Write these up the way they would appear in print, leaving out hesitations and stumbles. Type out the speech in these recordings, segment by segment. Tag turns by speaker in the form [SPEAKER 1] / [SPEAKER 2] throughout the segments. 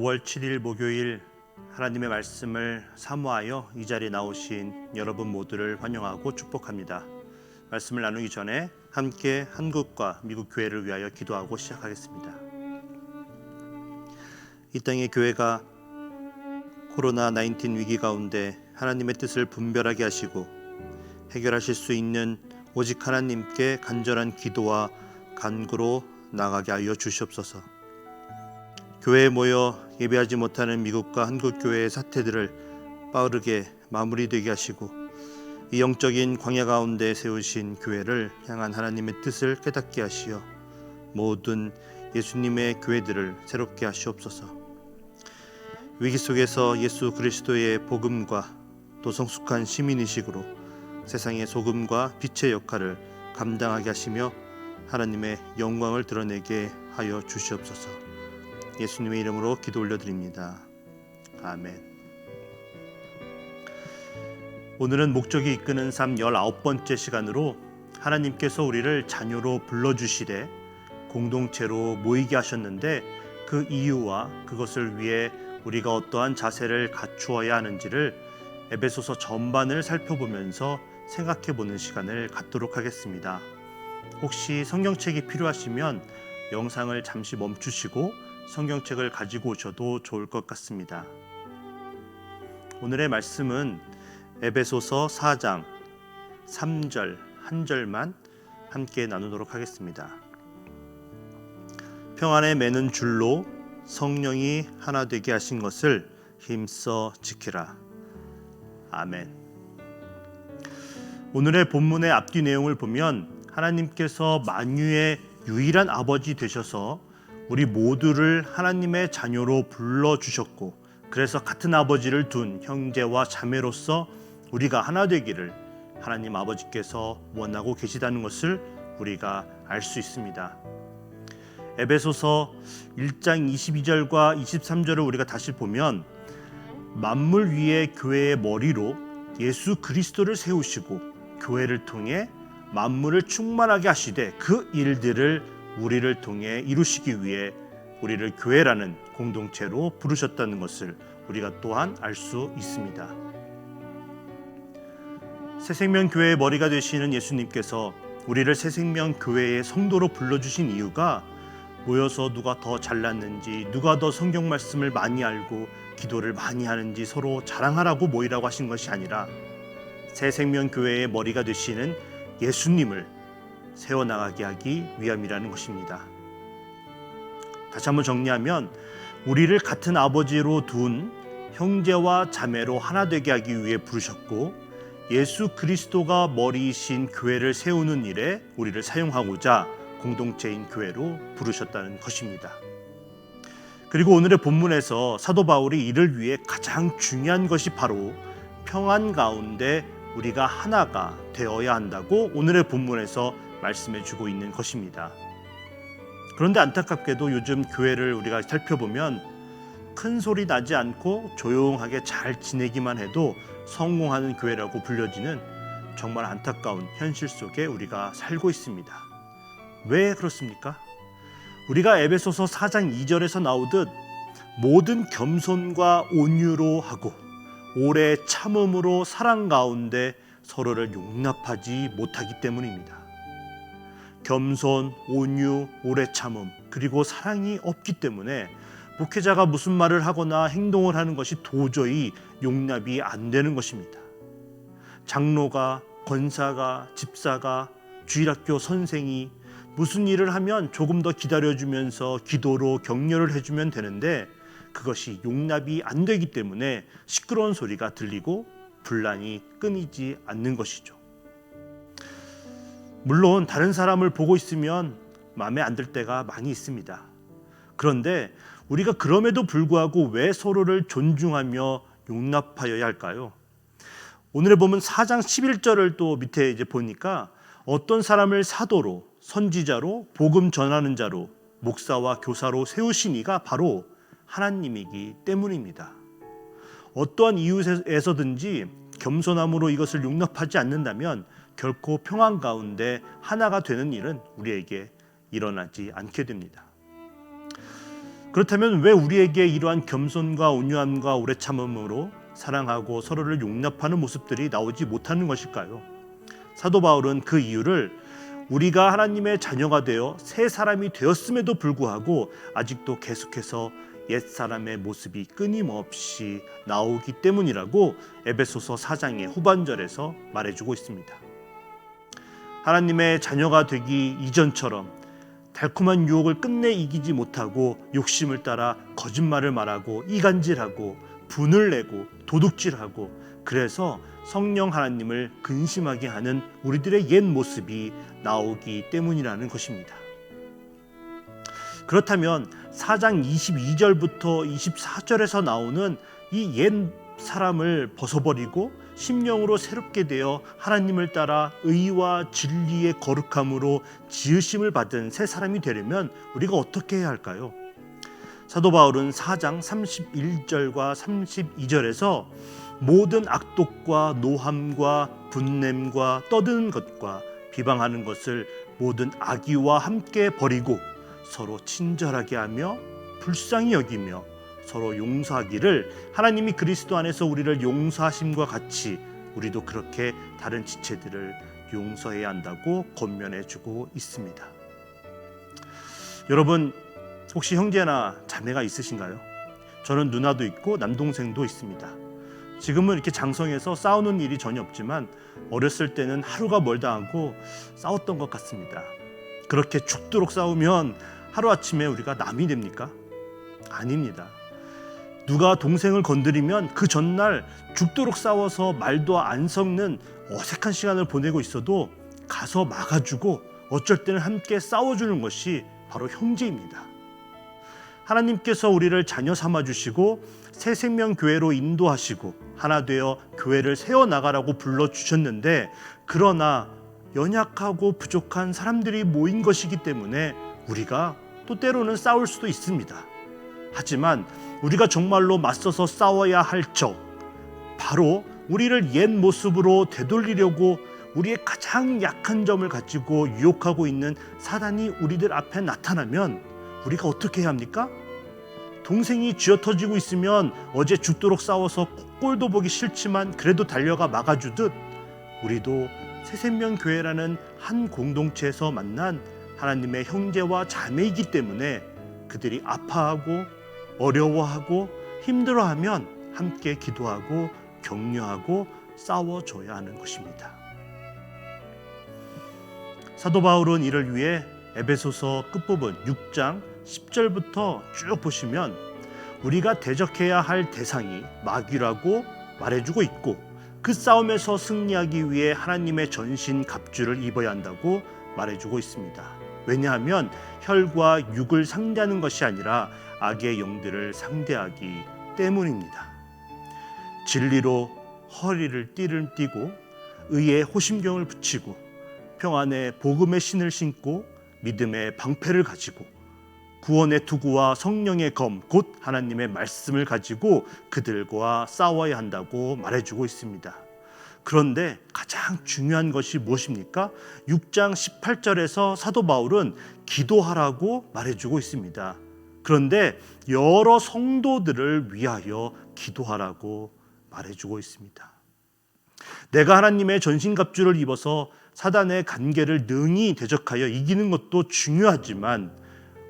[SPEAKER 1] 5월 7일 목요일 하나님의 말씀을 사모하여 이 자리에 나오신 여러분 모두를 환영하고 축복합니다. 말씀을 나누기 전에 함께 한국과 미국 교회를 위하여 기도하고 시작하겠습니다. 이 땅의 교회가 코로나19 위기 가운데 하나님의 뜻을 분별하게 하시고 해결하실 수 있는 오직 하나님께 간절한 기도와 간구로 나아가게 하여 주시옵소서. 교회에 모여 예배하지 못하는 미국과 한국 교회의 사태들을 빠르게 마무리되게 하시고 이 영적인 광야 가운데 세우신 교회를 향한 하나님의 뜻을 깨닫게 하시어 모든 예수님의 교회들을 새롭게 하시옵소서. 위기 속에서 예수 그리스도의 복음과 또 성숙한 시민의식으로 세상의 소금과 빛의 역할을 감당하게 하시며 하나님의 영광을 드러내게 하여 주시옵소서. 예수님의 이름으로 기도 올려드립니다. 아멘. 오늘은 목적이 이끄는 삶 19번째 시간으로 하나님께서 우리를 자녀로 불러주시되 공동체로 모이게 하셨는데 그 이유와 그것을 위해 우리가 어떠한 자세를 갖추어야 하는지를 에베소서 전반을 살펴보면서 생각해보는 시간을 갖도록 하겠습니다. 혹시 성경책이 필요하시면 영상을 잠시 멈추시고 성경책을 가지고 오셔도 좋을 것 같습니다. 오늘의 말씀은 에베소서 4장 3절 한 절만 함께 나누도록 하겠습니다. 평안에 매는 줄로 성령이 하나 되게 하신 것을 힘써 지키라. 아멘. 오늘의 본문의 앞뒤 내용을 보면 하나님께서 만유의 유일한 아버지 되셔서 우리 모두를 하나님의 자녀로 불러주셨고 그래서 같은 아버지를 둔 형제와 자매로서 우리가 하나 되기를 하나님 아버지께서 원하고 계시다는 것을 우리가 알 수 있습니다. 에베소서 1장 22절과 23절을 우리가 다시 보면 만물 위에 교회의 머리로 예수 그리스도를 세우시고 교회를 통해 만물을 충만하게 하시되 그 일들을 우리를 통해 이루시기 위해 우리를 교회라는 공동체로 부르셨다는 것을 우리가 또한 알 수 있습니다. 새생명교회의 머리가 되시는 예수님께서 우리를 새생명교회의 성도로 불러주신 이유가 모여서 누가 더 잘났는지 누가 더 성경 말씀을 많이 알고 기도를 많이 하는지 서로 자랑하라고 모이라고 하신 것이 아니라 새생명교회의 머리가 되시는 예수님을 세워나가게 하기 위함이라는 것입니다. 다시 한번 정리하면 우리를 같은 아버지로 둔 형제와 자매로 하나 되게 하기 위해 부르셨고 예수 그리스도가 머리이신 교회를 세우는 일에 우리를 사용하고자 공동체인 교회로 부르셨다는 것입니다. 그리고 오늘의 본문에서 사도 바울이 이를 위해 가장 중요한 것이 바로 평안 가운데 우리가 하나가 되어야 한다고 오늘의 본문에서 말씀해 주고 있는 것입니다. 그런데 안타깝게도 요즘 교회를 우리가 살펴보면 큰 소리 나지 않고 조용하게 잘 지내기만 해도 성공하는 교회라고 불려지는 정말 안타까운 현실 속에 우리가 살고 있습니다. 왜 그렇습니까? 우리가 에베소서 4장 2절에서 나오듯 모든 겸손과 온유로 하고 오래 참음으로 사랑 가운데 서로를 용납하지 못하기 때문입니다. 겸손, 온유, 오래 참음 그리고 사랑이 없기 때문에 목회자가 무슨 말을 하거나 행동을 하는 것이 도저히 용납이 안 되는 것입니다. 장로가, 권사가, 집사가, 주일학교 선생이 무슨 일을 하면 조금 더 기다려주면서 기도로 격려를 해주면 되는데 그것이 용납이 안 되기 때문에 시끄러운 소리가 들리고 분란이 끊이지 않는 것이죠. 물론 다른 사람을 보고 있으면 마음에 안 들 때가 많이 있습니다. 그런데 우리가 그럼에도 불구하고 왜 서로를 존중하며 용납하여야 할까요? 오늘에 보면 4장 11절을 또 밑에 이제 보니까 어떤 사람을 사도로, 선지자로, 복음 전하는 자로, 목사와 교사로 세우신 이가 바로 하나님이기 때문입니다. 어떠한 이유에서든지 겸손함으로 이것을 용납하지 않는다면 결코 평안 가운데 하나가 되는 일은 우리에게 일어나지 않게 됩니다. 그렇다면 왜 우리에게 이러한 겸손과 온유함과 오래 참음으로 사랑하고 서로를 용납하는 모습들이 나오지 못하는 것일까요? 사도 바울은 그 이유를 우리가 하나님의 자녀가 되어 새 사람이 되었음에도 불구하고 아직도 계속해서 옛사람의 모습이 끊임없이 나오기 때문이라고 에베소서 4장의 후반절에서 말해주고 있습니다. 하나님의 자녀가 되기 이전처럼 달콤한 유혹을 끝내 이기지 못하고 욕심을 따라 거짓말을 말하고 이간질하고 분을 내고 도둑질하고 그래서 성령 하나님을 근심하게 하는 우리들의 옛 모습이 나오기 때문이라는 것입니다. 그렇다면 4장 22절부터 24절에서 나오는 이 옛 사람을 벗어버리고 심령으로 새롭게 되어 하나님을 따라 의와 진리의 거룩함으로 지으심을 받은 새 사람이 되려면 우리가 어떻게 해야 할까요? 사도 바울은 4장 31절과 32절에서 모든 악독과 노함과 분냄과 떠드는 것과 비방하는 것을 모든 악의와 함께 버리고 서로 친절하게 하며 불쌍히 여기며 서로 용서하기를 하나님이 그리스도 안에서 우리를 용서하심과 같이 우리도 그렇게 다른 지체들을 용서해야 한다고 권면해주고 있습니다. 여러분 혹시 형제나 자매가 있으신가요? 저는 누나도 있고 남동생도 있습니다. 지금은 이렇게 장성해서 싸우는 일이 전혀 없지만 어렸을 때는 하루가 멀다 하고 싸웠던 것 같습니다. 그렇게 죽도록 싸우면 하루아침에 우리가 남이 됩니까? 아닙니다. 누가 동생을 건드리면 그 전날 죽도록 싸워서 말도 안 섞는 어색한 시간을 보내고 있어도 가서 막아주고 어쩔 때는 함께 싸워주는 것이 바로 형제입니다. 하나님께서 우리를 자녀 삼아주시고 새생명교회로 인도하시고 하나 되어 교회를 세워나가라고 불러주셨는데 그러나 연약하고 부족한 사람들이 모인 것이기 때문에 우리가 또 때로는 싸울 수도 있습니다. 하지만 우리가 정말로 맞서서 싸워야 할 적, 바로 우리를 옛 모습으로 되돌리려고 우리의 가장 약한 점을 가지고 유혹하고 있는 사단이 우리들 앞에 나타나면 우리가 어떻게 해야 합니까? 동생이 쥐어터지고 있으면 어제 죽도록 싸워서 꼴도 보기 싫지만 그래도 달려가 막아주듯 우리도 새생명교회라는 한 공동체에서 만난 하나님의 형제와 자매이기 때문에 그들이 아파하고 어려워하고 힘들어하면 함께 기도하고 격려하고 싸워줘야 하는 것입니다. 사도 바울은 이를 위해 에베소서 끝부분 6장 10절부터 쭉 보시면 우리가 대적해야 할 대상이 마귀라고 말해주고 있고 그 싸움에서 승리하기 위해 하나님의 전신 갑주를 입어야 한다고 말해주고 있습니다. 왜냐하면 혈과 육을 상대하는 것이 아니라 악의 영들을 상대하기 때문입니다. 진리로 허리를 띠고 의의 호심경을 붙이고 평안의 복음의 신을 신고 믿음의 방패를 가지고 구원의 투구와 성령의 검 곧 하나님의 말씀을 가지고 그들과 싸워야 한다고 말해주고 있습니다. 그런데 가장 중요한 것이 무엇입니까? 6장 18절에서 사도 바울은 기도하라고 말해주고 있습니다. 그런데 여러 성도들을 위하여 기도하라고 말해주고 있습니다. 내가 하나님의 전신갑주를 입어서 사단의 간계를 능히 대적하여 이기는 것도 중요하지만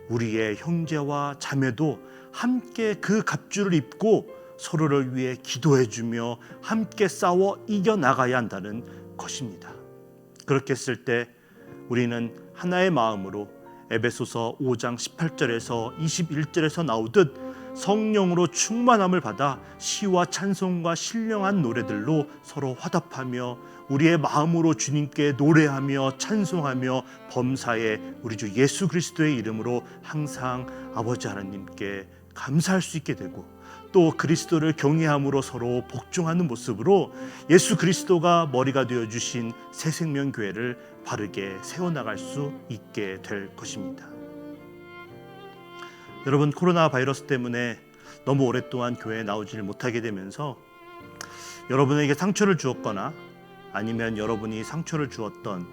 [SPEAKER 1] 우리의 형제와 자매도 함께 그 갑주를 입고 서로를 위해 기도해주며 함께 싸워 이겨나가야 한다는 것입니다. 그렇게 했을 때 우리는 하나의 마음으로 에베소서 5장 18절에서 21절에서 나오듯 성령으로 충만함을 받아 시와 찬송과 신령한 노래들로 서로 화답하며 우리의 마음으로 주님께 노래하며 찬송하며 범사에 우리 주 예수 그리스도의 이름으로 항상 아버지 하나님께 감사할 수 있게 되고 또 그리스도를 경외함으로 서로 복종하는 모습으로 예수 그리스도가 머리가 되어주신 새생명교회를 바르게 세워나갈 수 있게 될 것입니다. 여러분, 코로나 바이러스 때문에 너무 오랫동안 교회에 나오질 못하게 되면서 여러분에게 상처를 주었거나 아니면 여러분이 상처를 주었던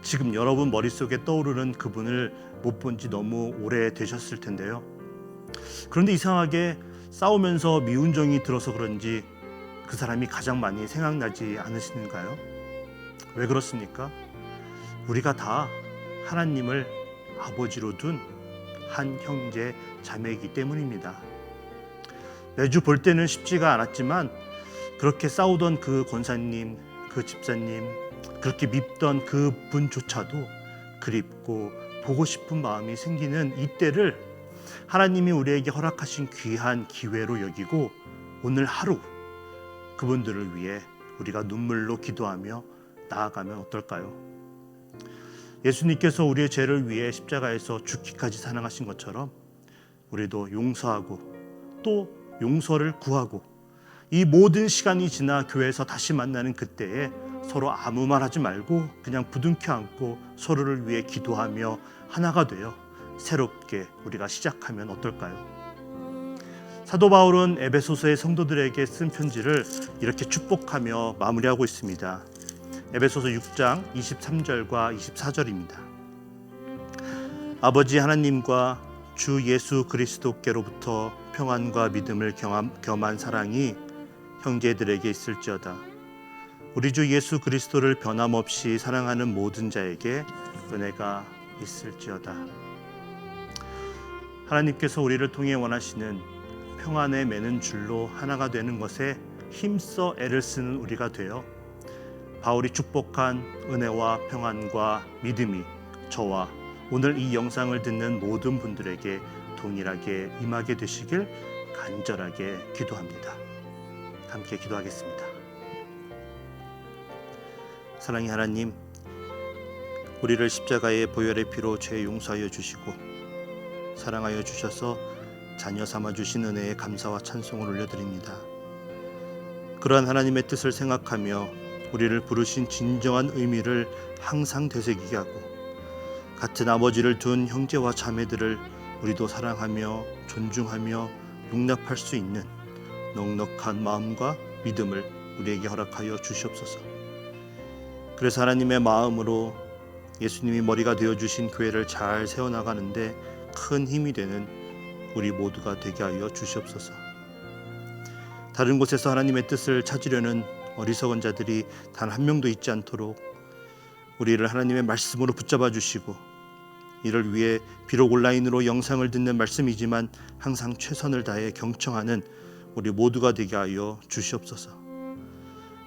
[SPEAKER 1] 지금 여러분 머릿속에 떠오르는 그분을 못 본 지 너무 오래 되셨을 텐데요. 그런데 이상하게 싸우면서 미운 정이 들어서 그런지 그 사람이 가장 많이 생각나지 않으시는가요? 왜 그렇습니까? 우리가 다 하나님을 아버지로 둔 한 형제 자매이기 때문입니다. 매주 볼 때는 쉽지가 않았지만 그렇게 싸우던 그 권사님, 그 집사님, 그렇게 밉던 그 분조차도 그립고 보고 싶은 마음이 생기는 이때를 하나님이 우리에게 허락하신 귀한 기회로 여기고 오늘 하루 그분들을 위해 우리가 눈물로 기도하며 나아가면 어떨까요? 예수님께서 우리의 죄를 위해 십자가에서 죽기까지 사랑하신 것처럼 우리도 용서하고 또 용서를 구하고 이 모든 시간이 지나 교회에서 다시 만나는 그때에 서로 아무 말 하지 말고 그냥 부둥켜 안고 서로를 위해 기도하며 하나가 되어 새롭게 우리가 시작하면 어떨까요? 사도 바울은 에베소서의 성도들에게 쓴 편지를 이렇게 축복하며 마무리하고 있습니다. 에베소서 6장 23절과 24절입니다. 아버지 하나님과 주 예수 그리스도께로부터 평안과 믿음을 겸한 사랑이 형제들에게 있을지어다. 우리 주 예수 그리스도를 변함없이 사랑하는 모든 자에게 은혜가 있을지어다. 하나님께서 우리를 통해 원하시는 평안에 매는 줄로 하나가 되는 것에 힘써 애를 쓰는 우리가 되어 바울이 축복한 은혜와 평안과 믿음이 저와 오늘 이 영상을 듣는 모든 분들에게 동일하게 임하게 되시길 간절하게 기도합니다. 함께 기도하겠습니다. 사랑의 하나님, 우리를 십자가의 보혈의 피로 죄 용서하여 주시고 사랑하여 주셔서 자녀 삼아 주신 은혜에 감사와 찬송을 올려드립니다. 그러한 하나님의 뜻을 생각하며 우리를 부르신 진정한 의미를 항상 되새기게 하고 같은 아버지를 둔 형제와 자매들을 우리도 사랑하며 존중하며 용납할 수 있는 넉넉한 마음과 믿음을 우리에게 허락하여 주시옵소서. 그래서 하나님의 마음으로 예수님이 머리가 되어주신 교회를 잘 세워나가는데 큰 힘이 되는 우리 모두가 되게 하여 주시옵소서. 다른 곳에서 하나님의 뜻을 찾으려는 어리석은 자들이 단 한 명도 있지 않도록 우리를 하나님의 말씀으로 붙잡아 주시고 이를 위해 비록 온라인으로 영상을 듣는 말씀이지만 항상 최선을 다해 경청하는 우리 모두가 되게 하여 주시옵소서.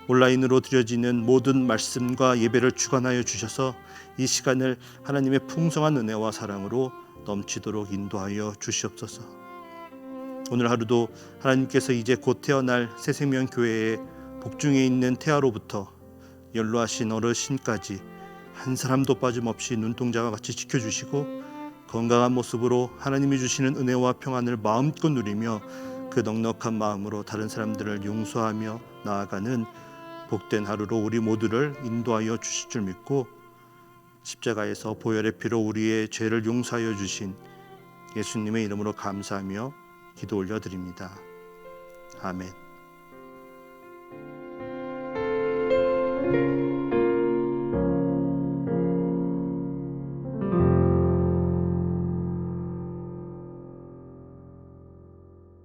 [SPEAKER 1] 온라인으로 드려지는 모든 말씀과 예배를 주관하여 주셔서 이 시간을 하나님의 풍성한 은혜와 사랑으로 넘치도록 인도하여 주시옵소서. 오늘 하루도 하나님께서 이제 곧 태어날 새생명교회의 복중에 있는 태아로부터 연로하신 어르신까지 한 사람도 빠짐없이 눈동자와 같이 지켜주시고 건강한 모습으로 하나님이 주시는 은혜와 평안을 마음껏 누리며 그 넉넉한 마음으로 다른 사람들을 용서하며 나아가는 복된 하루로 우리 모두를 인도하여 주실 줄 믿고 십자가에서 보혈의 피로 우리의 죄를 용서하여 주신 예수님의 이름으로 감사하며 기도 올려드립니다. 아멘.